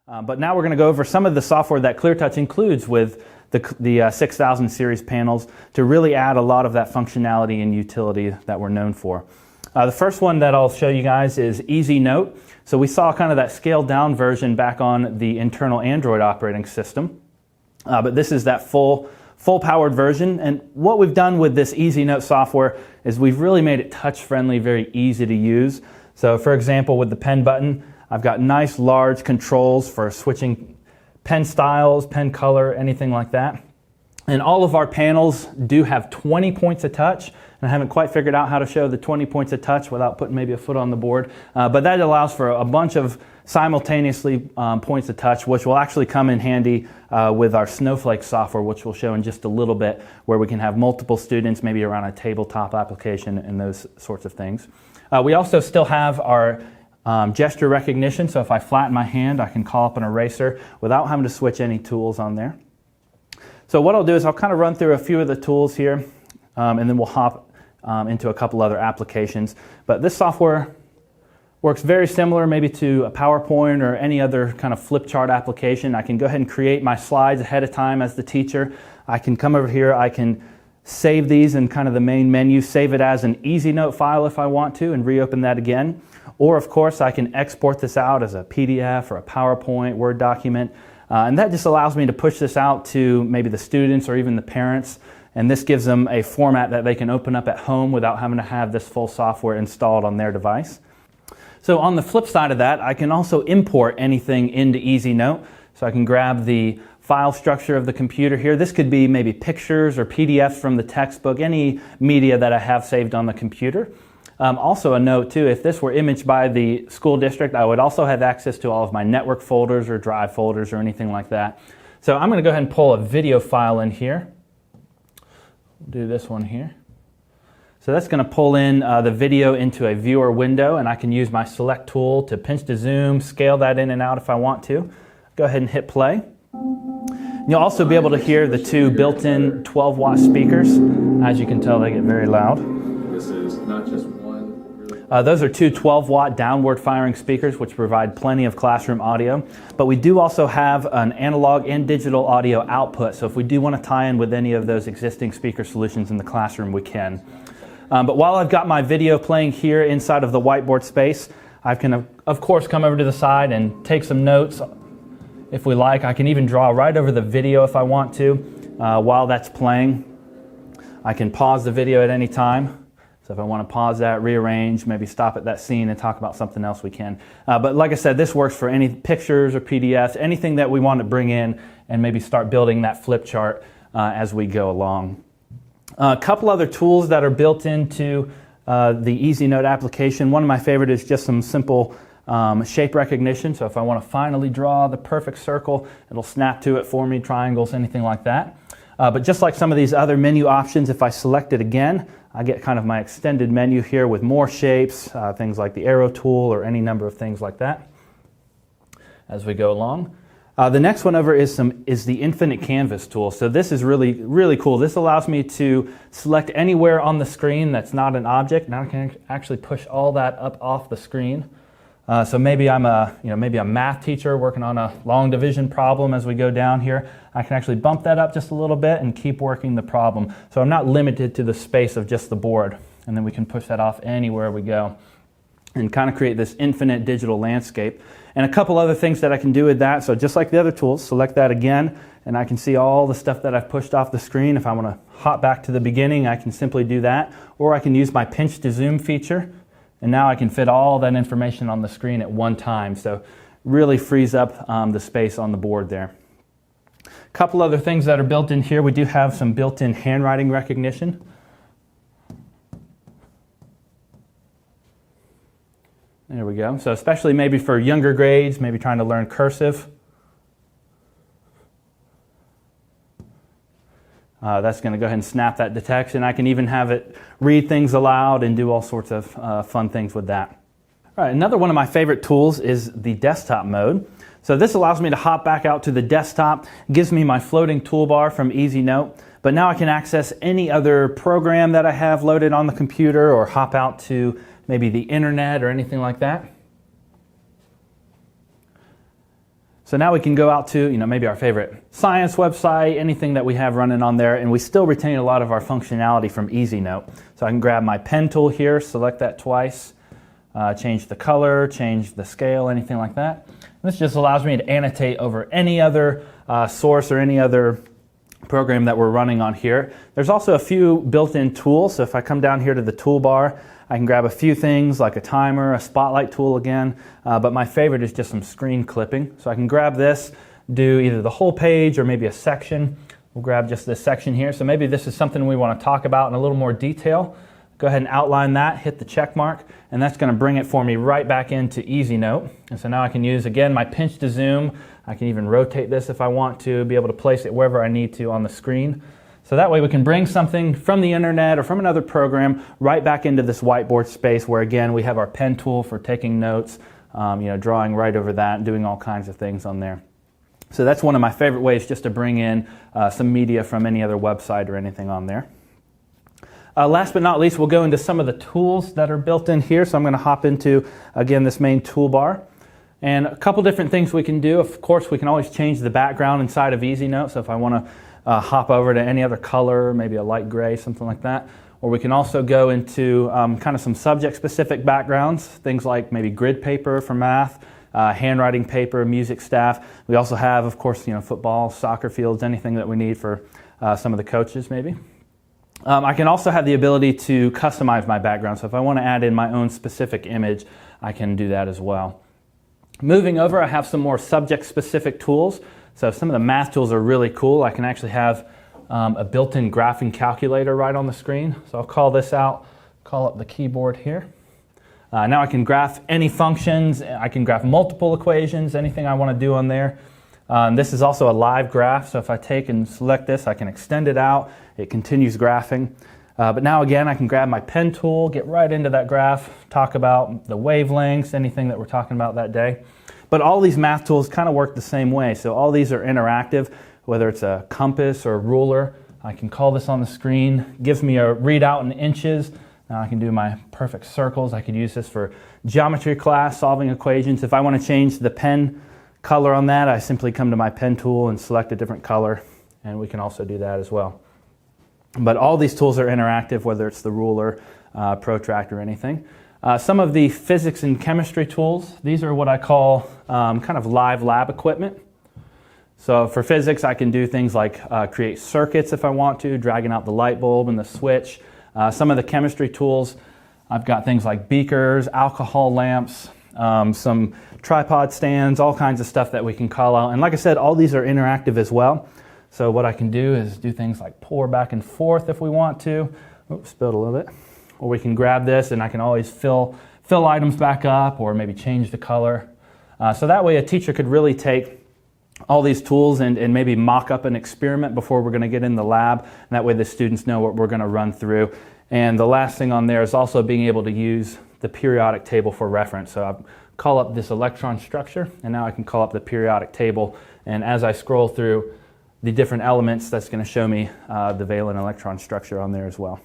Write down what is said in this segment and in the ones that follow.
But now we're going to go over some of the software that Clear Touch includes with the 6000 series panels to really add a lot of that functionality and utility that we're known for. The first one that I'll show you guys is EasiNote. So we saw kind of that scaled down version back on the internal Android operating system. But this is that full powered version. And what we've done with this EasiNote software is we've really made it touch friendly, very easy to use. So for example, with the pen button, I've got nice large controls for switching pen styles, pen color, anything like that. And all of our panels do have 20 points of touch. And I haven't quite figured out how to show the 20 points of touch without putting maybe a foot on the board. But that allows for a bunch of simultaneously points of touch, which will actually come in handy with our Snowflake software, which we'll show in just a little bit, where we can have multiple students, maybe around a tabletop application and those sorts of things. We also still have our gesture recognition, so if I flatten my hand, I can call up an eraser without having to switch any tools on there. So what I'll do is I'll kind of run through a few of the tools here, and then we'll hop into a couple other applications. But this software works very similar maybe to a PowerPoint or any other kind of flip chart application. I can go ahead and create my slides ahead of time as the teacher. I can come over here, I can save these in kind of the main menu, save it as an EasiNote file if I want to, and reopen that again. Or of course I can export this out as a PDF or a PowerPoint, Word document. And that just allows me to push this out to maybe the students or even the parents. And this gives them a format that they can open up at home without having to have this full software installed on their device. So on the flip side of that, I can also import anything into EasiNote. So I can grab the file structure of the computer here. This could be maybe pictures or PDFs from the textbook, any media that I have saved on the computer. Also a note too, if this were imaged by the school district, I would also have access to all of my network folders or drive folders or anything like that. So I'm going to go ahead and pull a video file in here. We'll do this one here. So that's going to pull in the video into a viewer window, and I can use my select tool to pinch to zoom, scale that in and out if I want to. Go ahead and hit play. You'll also be able to hear the two built-in 12-watt speakers. As you can tell, they get very loud. This is not just one. Those are two 12-watt downward-firing speakers, which provide plenty of classroom audio. But we do also have an analog and digital audio output, so if we do want to tie in with any of those existing speaker solutions in the classroom, we can. But while I've got my video playing here inside of the whiteboard space, I can, of course, come over to the side and take some notes if we like. I can even draw right over the video if I want to while that's playing. I can pause the video at any time. So if I want to pause that, rearrange, maybe stop at that scene and talk about something else, we can. But like I said, this works for any pictures or PDFs, anything that we want to bring in and maybe start building that flip chart as we go along. A couple other tools that are built into the EasiNote application. One of my favorite is just some simple shape recognition. So if I want to finally draw the perfect circle, it'll snap to it for me, triangles, anything like that. But just like some of these other menu options, if I select it again, I get kind of my extended menu here with more shapes, things like the arrow tool or any number of things like that as we go along. The next one over is the infinite canvas tool. So this is really cool. This allows me to select anywhere on the screen that's not an object. Now I can actually push all that up off the screen. So maybe I'm maybe a math teacher working on a long division problem as we go down here. I can actually bump that up just a little bit and keep working the problem. So I'm not limited to the space of just the board. And then we can push that off anywhere we go and kind of create this infinite digital landscape. And a couple other things that I can do with that. So just like the other tools, select that again, and I can see all the stuff that I've pushed off the screen. If I want to hop back to the beginning, I can simply do that. Or I can use my pinch to zoom feature. And now I can fit all that information on the screen at one time. So really frees up the space on the board there. A couple other things that are built in here. We do have some built-in handwriting recognition. There we go. So especially maybe for younger grades, maybe trying to learn cursive. That's going to go ahead and snap that detection. I can even have it read things aloud and do all sorts of fun things with that. All right, another one of my favorite tools is the desktop mode. So this allows me to hop back out to the desktop, gives me my floating toolbar from EasiNote, but now I can access any other program that I have loaded on the computer or hop out to maybe the internet or anything like that. So now we can go out to, maybe our favorite science website, anything that we have running on there, and we still retain a lot of our functionality from EasiNote. So I can grab my pen tool here, select that twice, change the color, change the scale, anything like that. And this just allows me to annotate over any other source or any other program that we're running on here. There's also a few built-in tools. So if I come down here to the toolbar, I can grab a few things like a timer, a spotlight tool again, but my favorite is just some screen clipping. So I can grab this, do either the whole page or maybe a section. We'll grab just this section here. So maybe this is something we want to talk about in a little more detail. Go ahead and outline that, hit the check mark, and that's going to bring it for me right back into EasiNote. And so now I can use, again, my pinch to zoom. I can even rotate this if I want to, be able to place it wherever I need to on the screen. So that way we can bring something from the internet or from another program right back into this whiteboard space where, again, we have our pen tool for taking notes, drawing right over that and doing all kinds of things on there. So that's one of my favorite ways just to bring in some media from any other website or anything on there. Last but not least, we'll go into some of the tools that are built in here. So I'm going to hop into, again, this main toolbar. And a couple different things we can do. Of course, we can always change the background inside of EasiNote. So if I want to hop over to any other color, maybe a light gray, something like that. Or we can also go into kind of some subject-specific backgrounds, things like maybe grid paper for math, handwriting paper, music staff. We also have, of course, football, soccer fields, anything that we need for some of the coaches maybe. I can also have the ability to customize my background. So if I want to add in my own specific image, I can do that as well. Moving over, I have some more subject-specific tools. So some of the math tools are really cool. I can actually have a built-in graphing calculator right on the screen. So I'll call this out, call up the keyboard here. Now I can graph any functions. I can graph multiple equations, anything I want to do on there. This is also a live graph. So if I take and select this, I can extend it out. It continues graphing. But now again, I can grab my pen tool, get right into that graph, talk about the wavelengths, anything that we're talking about that day. But all these math tools kind of work the same way. So all these are interactive, whether it's a compass or a ruler. I can call this on the screen, gives me a readout in inches. Now I can do my perfect circles. I could use this for geometry class, solving equations. If I want to change the pen color on that, I simply come to my pen tool and select a different color, and we can also do that as well. But all these tools are interactive, whether it's the ruler, protractor, or anything. Some of the physics and chemistry tools, these are what I call kind of live lab equipment. So for physics, I can do things like create circuits if I want to, dragging out the light bulb and the switch. Some of the chemistry tools, I've got things like beakers, alcohol lamps, some tripod stands, all kinds of stuff that we can call out. And like I said, all these are interactive as well. So what I can do is do things like pour back and forth if we want to. Oops, spilled a little bit. Or we can grab this and I can always fill items back up or maybe change the color. So that way a teacher could really take all these tools and maybe mock up an experiment before we're going to get in the lab. And that way the students know what we're going to run through. And the last thing on there is also being able to use the periodic table for reference. So I call up this electron structure, and now I can call up the periodic table. And as I scroll through the different elements, that's going to show me the valence electron structure on there as well.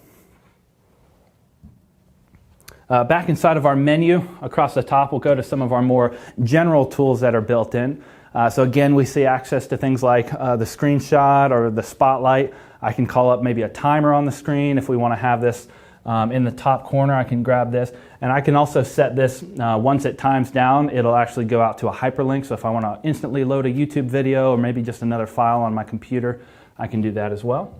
Back inside of our menu, across the top, we'll go to some of our more general tools that are built in. So again, we see access to things like the screenshot or the spotlight. I can call up maybe a timer on the screen. If we want to have this in the top corner, I can grab this. And I can also set this, once it times down, it'll actually go out to a hyperlink. So if I want to instantly load a YouTube video or maybe just another file on my computer, I can do that as well.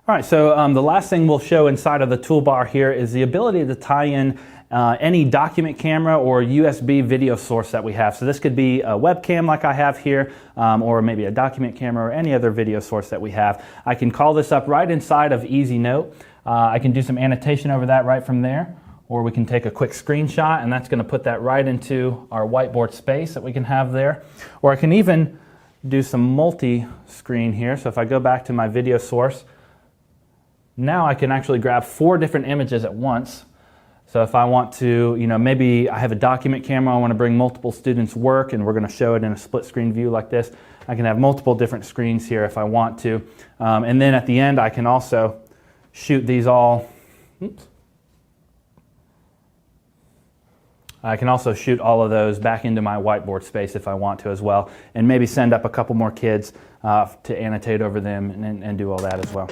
All right, so the last thing we'll show inside of the toolbar here is the ability to tie in any document camera or USB video source that we have. So this could be a webcam like I have here, or maybe a document camera or any other video source that we have. I can call this up right inside of EasiNote. I can do some annotation over that right from there, or we can take a quick screenshot and that's going to put that right into our whiteboard space that we can have there. Or I can even do some multi-screen here. So if I go back to my video source, now I can actually grab 4 different images at once. So if I want to, maybe I have a document camera, I want to bring multiple students' work and we're going to show it in a split screen view like this. I can have multiple different screens here if I want to. And then at the end I can also shoot these all I can also shoot all of those back into my whiteboard space if I want to as well, and maybe send up a couple more kids to annotate over them and do all that as well.